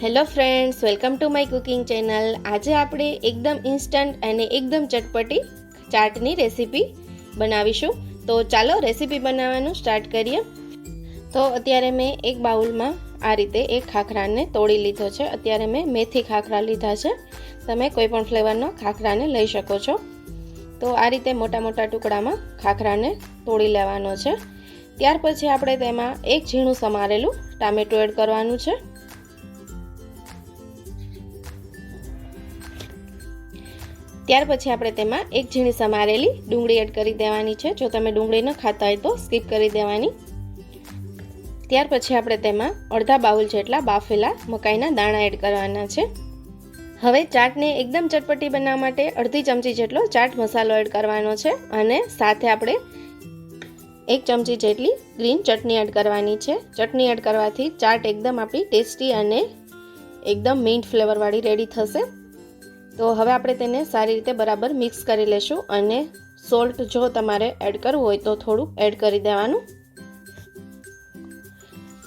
Hello friends, welcome to my cooking channel. આજે આપણે એકદમ ઇન્સ્ટન્ટ અને એકદમ ચટપટી ચાટની રેસીપી બનાવીશું। તો ચાલો રેસીપી બનાવવાનું સ્ટાર્ટ કરીએ। તો અત્યારે મેં એક બાઉલમાં આ રીતે એક ખાખરાને તોડી લીધો છે। અત્યારે મેં મેથી ખાખરા લીધા છે, તમે કોઈ પણ ફ્લેવરનો ખાખરાને લઈ શકો છો। તો આ રીતે મોટા મોટા ટુકડામાં ખાખરાને તોડી લેવાનો છે। ત્યાર પછી આપણે તેમાં એક ઝીણું સમારેલું ટામેટું એડ કરવાનું છે। ત્યાર પછી આપણે તેમાં એક ઝીણી સમારેલી ડુંગળી એડ કરી દેવાની છે। જો તમે ડુંગળી ન ખાતા હોય તો સ્કીપ કરી દેવાની। ત્યાર પછી આપણે તેમાં અડધા બાઉલ જેટલા બાફેલા મકાઈના દાણા એડ કરવાના છે। હવે ચાટને એકદમ ચટપટી બનાવવા માટે અડધી ચમચી જેટલો ચાટ મસાલો એડ કરવાનો છે અને સાથે આપણે એક ચમચી જેટલી ગ્રીન ચટણી એડ કરવાની છે। ચટણી એડ કરવાથી ચાટ એકદમ આપણી ટેસ્ટી અને એકદમ મિન્ટ ફ્લેવરવાળી રેડી થશે। તો હવે આપણે તેને સારી રીતે બરાબર મિક્સ કરી લેશું અને સોલ્ટ જો તમારે એડ કરવું હોય તો થોડું એડ કરી દેવાનું।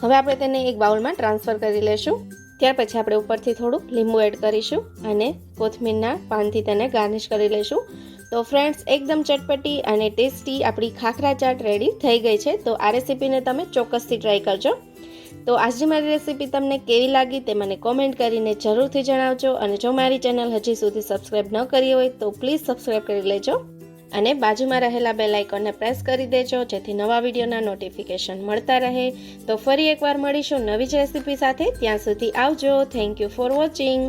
હવે આપણે તેને એક બાઉલમાં ટ્રાન્સફર કરી લેશું। ત્યાર પછી આપણે ઉપરથી થોડું લીંબુ એડ કરીશું અને કોથમીરના પાનથી તેને ગાર્નિશ કરી લેશું। તો ફ્રેન્ડ્સ, એકદમ ચટપટી અને ટેસ્ટી આપણી ખાખરા ચાટ રેડી થઈ ગઈ છે। તો આ રેસીપીને તમે ચોક્કસથી ટ્રાય કરજો। તો આજની મારી રેસીપી તમને કેવી લાગી તે મને કોમેન્ટ કરીને જરૂરથી જણાવજો અને જો મારી ચેનલ હજી સુધી સબસ્ક્રાઈબ ન કરી હોય તો પ્લીઝ સબસ્ક્રાઈબ કરી લેજો અને બાજુમાં રહેલા બેલ આઇકોનને પ્રેસ કરી દેજો જેથી નવા વિડીયોના નોટિફિકેશન મળતા રહે। તો ફરી એકવાર મળીશું નવી જ રેસીપી સાથે। ત્યાં સુધી આવજો। Thank you for watching.